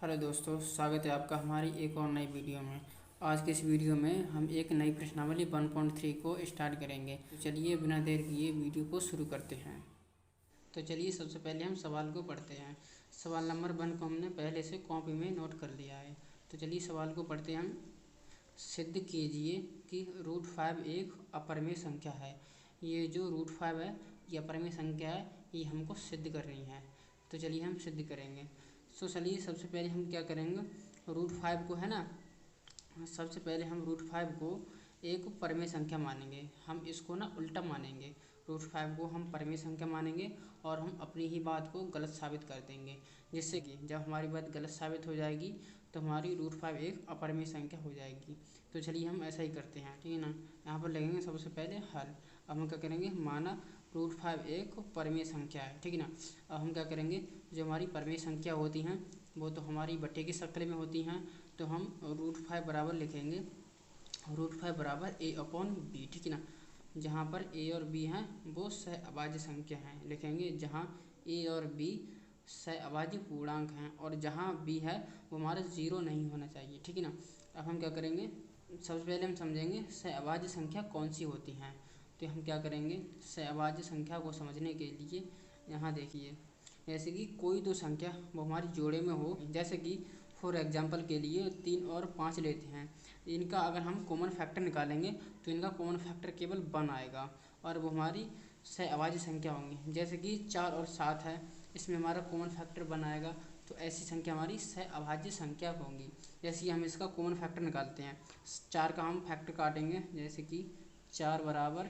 Hello दोस्तों, स्वागत है आपका हमारी एक और नई वीडियो में। आज के इस वीडियो में हम एक नई प्रश्नावली 1.3 को स्टार्ट करेंगे। तो चलिए बिना देर किए वीडियो को शुरू करते हैं। तो चलिए सबसे पहले हम सवाल को पढ़ते हैं। सवाल नंबर 1 को हमने पहले से कॉपी में नोट कर लिया है। तो चलिए सवाल को पढ़ते हैं हम। सिद्ध कीजिए कि √5 एक अपरिमेय संख्या है। ये जो √5 है ये अपरिमेय संख्या है, ये हमको सिद्ध करनी है। तो चलिए हम सिद्ध करेंगे। तो चलिए सबसे पहले हम क्या करेंगे, √5 को है ना, सबसे पहले हम √5 को एक परिमेय संख्या मानेंगे। हम इसको ना उल्टा मानेंगे। √5 को हम परिमेय संख्या मानेंगे और हम अपनी ही बात को गलत साबित कर देंगे, जिससे कि जब हमारी बात गलत साबित हो जाएगी तो हमारी √5 एक अपरिमेय संख्या हो जाएगी। तो चलिए हम ऐसा ही करते हैं, ठीक है ना। यहाँ पर लगेंगे सबसे पहले हल। अब हम क्या करेंगे, माना √5 एक परिमेय संख्या है, ठीक है ना। अब हम क्या करेंगे, जो हमारी परिमेय संख्या होती हैं वो तो हमारी बट्टे की शक्ल में होती हैं। तो हम √5 बराबर लिखेंगे, √5 बराबर a/b, ठीक है ना। जहाँ पर a और b हैं वो सहअभाज्य संख्या हैं, लिखेंगे जहाँ a और b सहअभाज्य पूर्णांक हैं और जहाँ b है वो हमारा 0 नहीं होना चाहिए, ठीक है ना। अब हम क्या करेंगे, सबसे पहले हम समझेंगे सहअभाज्य संख्या कौन सी होती हैं। तो हम क्या करेंगे, सहअभाज्य संख्या को समझने के लिए यहाँ देखिए, जैसे कि कोई दो संख्या वो हमारी जोड़े में हो, जैसे कि फॉर एग्जांपल के लिए 3 और 5 लेते हैं। इनका अगर हम कॉमन फैक्टर निकालेंगे तो इनका कॉमन फैक्टर केवल 1 आएगा और वो हमारी सहअभाज्य संख्या होंगी। जैसे कि 4 और 7 है, इसमें हमारा कॉमन फैक्टर 1 आएगा, तो ऐसी संख्या हमारी सहअभाज्य संख्या होंगी। जैसे कि हम इसका कॉमन फैक्टर निकालते हैं, 4 का हम फैक्टर काटेंगे, जैसे कि 4 बराबर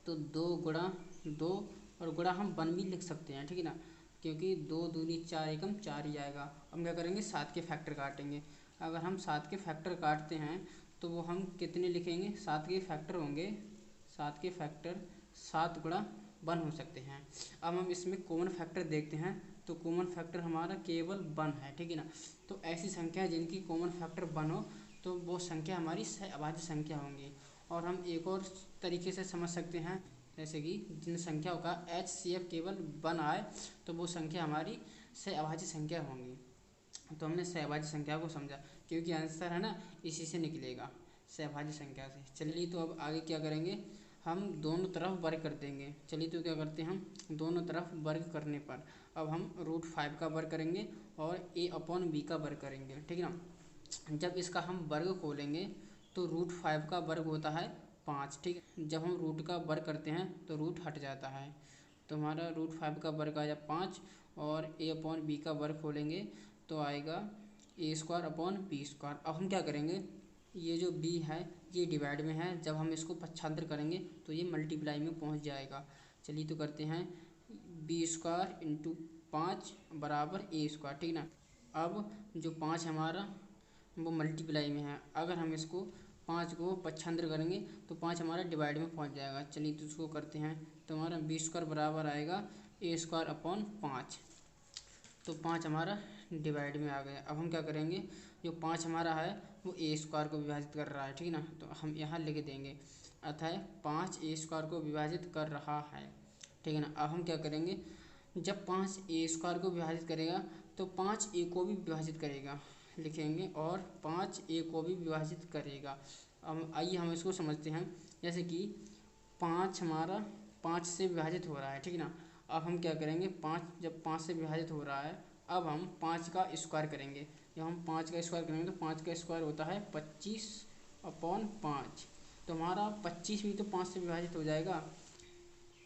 तो 2 गुणा 2 और गुणा हम 1 भी लिख सकते हैं, ठीक है ना, क्योंकि 2 दूनी 4 एकम 4 ही आएगा। हम क्या करेंगे, 7 के फैक्टर काटेंगे। अगर हम 7 के फैक्टर काटते हैं तो वो हम कितने लिखेंगे, 7 के फैक्टर होंगे, 7 के फैक्टर 7 गुणा 1 हो सकते हैं। अब हम इसमें कॉमन फैक्टर देखते हैं, तो कॉमन फैक्टर हमारा केवल 1 है, ठीक है ना। तो ऐसी संख्या जिनकी कॉमन फैक्टर 1 हो तो वो संख्या हमारी सहअभाज्य संख्या होंगी। और हम एक और तरीके से समझ सकते हैं, जैसे कि जिन संख्याओं का HCF केवल 1 आए तो वो संख्या हमारी सहअभाज्य संख्या होंगी। तो हमने सहअभाज्य संख्या को समझा, क्योंकि आंसर है ना इसी से निकलेगा, सहअभाज्य संख्या से। चलिए तो अब आगे क्या करेंगे, हम दोनों तरफ वर्ग कर देंगे। चलिए तो क्या करते हैं, हम दोनों तरफ वर्ग करने पर अब हम √5 का वर्ग करेंगे और a/b का वर्ग करेंगे, ठीक है ना। जब इसका हम वर्ग खोलेंगे तो √5 का वर्ग होता है 5, ठीक है। जब हम रूट का वर्ग करते हैं तो रूट हट जाता है, तो हमारा √5 का वर्ग आया 5 और a/b का वर्ग खोलेंगे तो आएगा a²/b²। अब हम क्या करेंगे, ये जो b है ये डिवाइड में है, जब हम इसको पक्षांतर करेंगे तो ये मल्टीप्लाई में पहुंच जाएगा। चलिए तो करते हैं, b² × 5 बराबर a², ठीक ना। अब जो 5 हमारा वो मल्टीप्लाई में है, अगर हम इसको 5 को पक्षांतर करेंगे तो 5 हमारा डिवाइड में पहुंच जाएगा। चलिए तो उसको करते हैं, तो हमारा b² बराबर आएगा a²/5। तो 5 हमारा डिवाइड में आ गया। अब हम क्या करेंगे, जो 5 हमारा है वो a² को विभाजित कर रहा है, ठीक है ना। तो हम यहाँ लिख देंगे, अतः 5 a² को विभाजित कर रहा है, ठीक है ना। अब हम क्या करेंगे, जब 5 a² को विभाजित करेगा तो 5 a को भी विभाजित करेगा, लिखेंगे, और 5 a को भी विभाजित करेगा। अब आइए हम इसको समझते हैं, जैसे कि 5 हमारा 5 से विभाजित हो रहा है, ठीक है ना। अब हम क्या करेंगे, 5 जब 5 से विभाजित हो रहा है, अब हम 5 का स्क्वायर करेंगे। जब हम 5 का स्क्वायर करेंगे तो 5 का स्क्वायर होता है 25/5। तो हमारा 25 भी तो 5 से विभाजित हो जाएगा।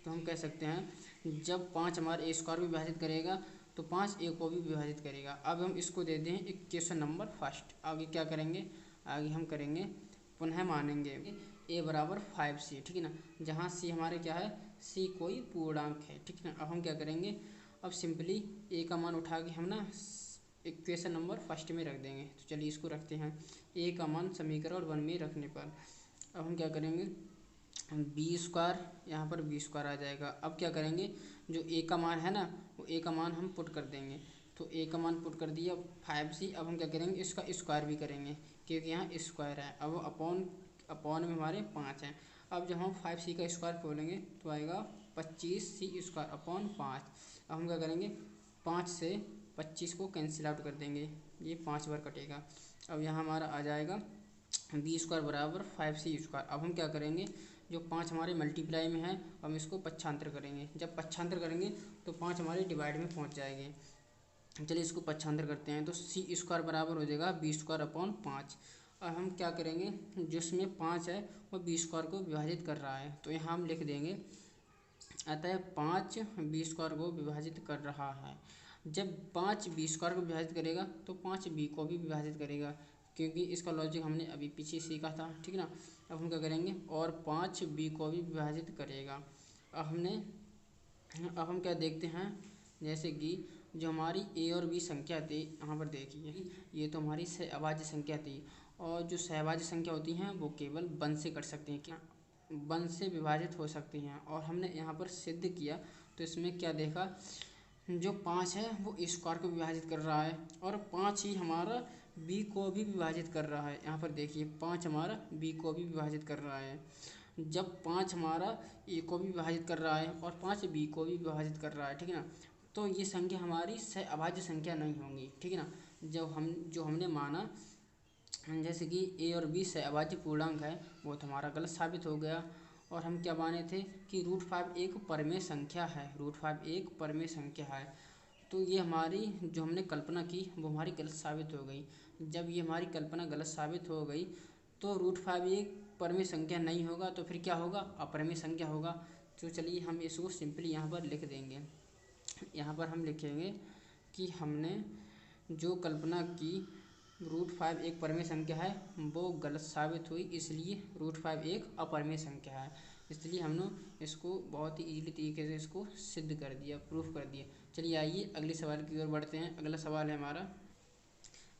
तो हम कह सकते हैं जब 5 हमारे a² भी विभाजित करेगा तो 5 a को भी विभाजित करेगा। अब हम इसको दे दें इक्वेशन नंबर फर्स्ट। आगे क्या करेंगे, आगे हम करेंगे पुनः मानेंगे a बराबर 5c, ठीक है ना, जहाँ c हमारे क्या है, c कोई पूर्णांक है, ठीक है ना। अब हम क्या करेंगे, अब सिंपली a का मान उठा के हम ना इक्वेशन नंबर फर्स्ट में रख देंगे। तो चलिए इसको रखते हैं, a का मान समीकरण 1 में रखने पर अब हम क्या करेंगे, b² यहाँ पर b² आ जाएगा। अब क्या करेंगे, जो a का मान है ना वो a का मान हम पुट कर देंगे। तो a का मान पुट कर दिया 5c। अब हम क्या करेंगे, इसका स्क्वायर भी करेंगे, क्योंकि यहाँ स्क्वायर है। अब अपॉन में हमारे 5 हैं। अब जब हम 5c का स्क्वायर खोलेंगे तो आएगा 25c² / 5। अब हम क्या करेंगे, 5 से 25 को कैंसिल आउट कर देंगे, ये 5 बार कटेगा। अब यहाँ हमारा आ जाएगा बी स्क्वायर बराबर 5c²। अब हम क्या करेंगे, जो 5 हमारे मल्टीप्लाई में है हम इसको पक्षांतर करेंगे। जब पक्षांतर करेंगे तो 5 हमारे डिवाइड में पहुँच जाएंगे। चलिए इसको पक्षांतर करते हैं, तो c² बराबर हो जाएगा b²/5। अब हम क्या करेंगे, जिसमें 5 है वो b² को विभाजित कर रहा है, तो यहाँ हम लिख देंगे अतः 5 b² को विभाजित कर रहा है। जब 5 b² को विभाजित करेगा तो 5 b को भी विभाजित करेगा, क्योंकि इसका लॉजिक हमने अभी पीछे सीखा था, ठीक ना। अब हम क्या करेंगे, और 5 b को भी विभाजित करेगा। अब हम क्या देखते हैं, जैसे कि जो हमारी a और b संख्या थी, यहाँ पर देखिए ये तो हमारी सहअभाज्य संख्या थी, और जो सहअभाज्य संख्या होती हैं वो केवल 1 से कट सकती हैं, क्या 1 से विभाजित हो सकती हैं। और हमने यहाँ पर सिद्ध किया तो इसमें क्या देखा, जो 5 है वो a² को विभाजित कर रहा है, और 5 ही हमारा b को भी विभाजित कर रहा है। यहाँ पर देखिए 5 हमारा b को भी विभाजित कर रहा है। जब 5 हमारा a को भी विभाजित कर रहा है और 5 b को भी विभाजित कर रहा है, ठीक है ना, तो ये संख्या हमारी सहअभाज्य संख्या नहीं होंगी, ठीक है ना। जो हमने माना जैसे कि a और b सहअभाज्य पूर्णांक है, वो तो हमारा गलत साबित हो गया। और हम क्या माने थे कि √5 एक परमेय संख्या है, √5 एक परमेय संख्या है। तो ये हमारी जो हमने कल्पना की वो हमारी गलत साबित हो गई। जब ये हमारी कल्पना गलत साबित हो गई तो √5 एक परमेय संख्या नहीं होगा, तो फिर क्या होगा, अपरमेय संख्या होगा। तो चलिए हम इसको सिंपली यहाँ पर लिख देंगे। यहाँ पर हम लिखेंगे कि हमने जो कल्पना की √5 एक परमेय संख्या है वो गलत साबित हुई, इसलिए √5 एक अपरमेय संख्या है। इसलिए हमने इसको बहुत ही इजीली तरीके से इसको सिद्ध कर दिया, प्रूफ कर दिया। चलिए आइए अगले सवाल की ओर बढ़ते हैं। अगला सवाल है हमारा,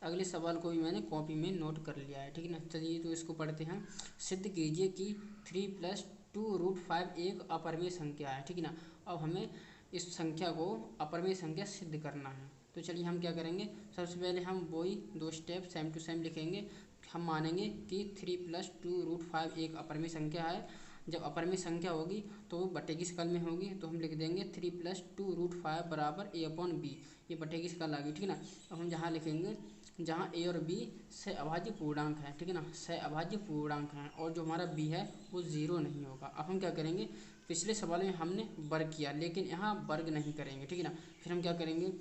अगले सवाल को भी मैंने कॉपी में नोट कर लिया है, ठीक है ना। चलिए तो इसको पढ़ते हैं। सिद्ध कीजिए कि 3 + 2 √5 एक अपरमेय संख्या है, ठीक है ना। अब हमें इस संख्या को अपरमेय संख्या सिद्ध करना है। तो चलिए हम क्या करेंगे, सबसे पहले हम वही 2 स्टेप सेम टू सेम लिखेंगे। हम मानेंगे कि 3 + 2 √5 एक अपरमेय संख्या है। जब अपरमेय संख्या होगी तो वो बटे की शक्ल में होगी, तो हम लिख देंगे 3 + 2 √5 बराबर a/b। ये बटे की शक्ल आ गई, ठीक है ना। अब हम जहाँ लिखेंगे जहाँ a और b सहअभाज्य पूर्णांक है, ठीक है ना, सहअभाज्य पूर्णांक हैं, और जो हमारा b है वो 0 नहीं होगा। अब हम क्या करेंगे, पिछले सवाल में हमने वर्ग किया लेकिन यहाँ वर्ग नहीं करेंगे, ठीक है ना। फिर हम क्या करेंगे,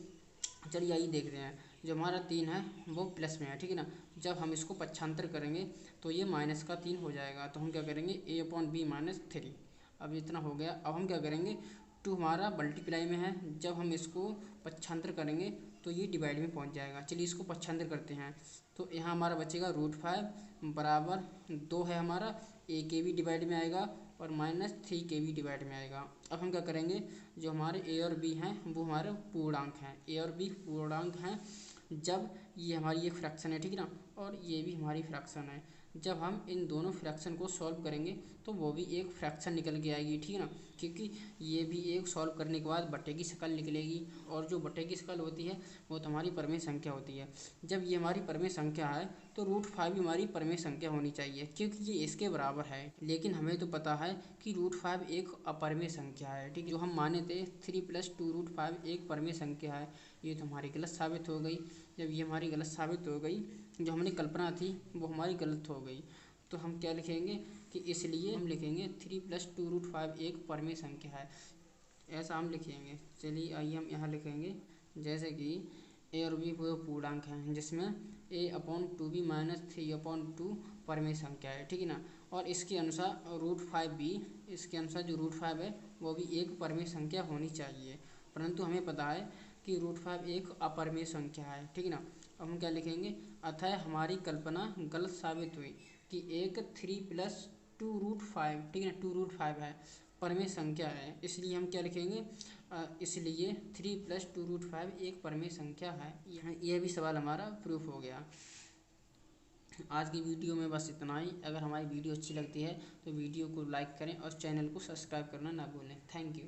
चलिए आइए देखते हैं। जो हमारा 3 है वो प्लस में है, ठीक है ना। जब हम इसको पक्षांतर करेंगे तो ये -3 हो जाएगा, तो हम क्या करेंगे a/b - 3। अब इतना हो गया। अब हम क्या करेंगे, 2 हमारा मल्टीप्लाई में है, जब हम इसको पक्षांतर करेंगे तो ये डिवाइड में पहुंच जाएगा। चलिए इसको पक्षांतर करते हैं, तो यहाँ हमारा बचेगा √5 बराबर 2 है हमारा, a के भी डिवाइड में आएगा और -3 के भी डिवाइड में आएगा। अब हम क्या करेंगे, जो हमारे a और b हैं वो हमारे पूर्णांक हैं, a और b पूर्णांक हैं। जब ये हमारी एक फ्रैक्शन है, ठीक है ना, और ये भी हमारी फ्रैक्शन है, जब हम इन दोनों फ्रैक्शन को सॉल्व करेंगे तो वो भी एक फ्रैक्शन निकल के आएगी, ठीक है ना, क्योंकि ये भी एक सॉल्व करने के बाद बटे की शक्ल निकलेगी, और जो बटे की शक्ल होती है वो तो हमारी परमेय संख्या होती है। जब ये हमारी परमेय संख्या है तो √5 भी हमारी परमेय संख्या होनी चाहिए, क्योंकि ये इसके बराबर है। लेकिन हमें तो पता है कि √5 एक अपरमेय संख्या है, ठीक है। जो हम माने थे 3 + 2 √5 एक परमेय संख्या है, ये तो हमारी गलत साबित हो गई। जब ये हमारी गलत साबित हो गई, जो हमने कल्पना थी वो हमारी गलत हो गई, तो हम क्या लिखेंगे कि इसलिए हम लिखेंगे 3 + 2 √5 एक परमेय संख्या है, ऐसा हम लिखेंगे। चलिए आइए हम यहाँ लिखेंगे, जैसे कि a और b वो पूर्णांक हैं, जिसमें a/2b - 3/2 परमेय संख्या है, ठीक है ना। और इसके अनुसार √5b, इसके अनुसार जो √5 है वो भी एक परमेय संख्या होनी चाहिए, परंतु हमें पता है कि √5 एक अपरमेय संख्या है, ठीक है ना। अब हम क्या लिखेंगे, अतः हमारी कल्पना गलत साबित हुई कि एक 3 + 2 √5, ठीक है ना, 2 √5 है, परमेय संख्या है, इसलिए हम क्या लिखेंगे, इसलिए 3 + 2 √5 एक परमेय संख्या है। यह भी सवाल हमारा प्रूफ हो गया। आज की वीडियो में बस इतना ही। अगर हमारी वीडियो अच्छी लगती है तो वीडियो को लाइक करें और चैनल को सब्सक्राइब करना ना भूलें। Thank you.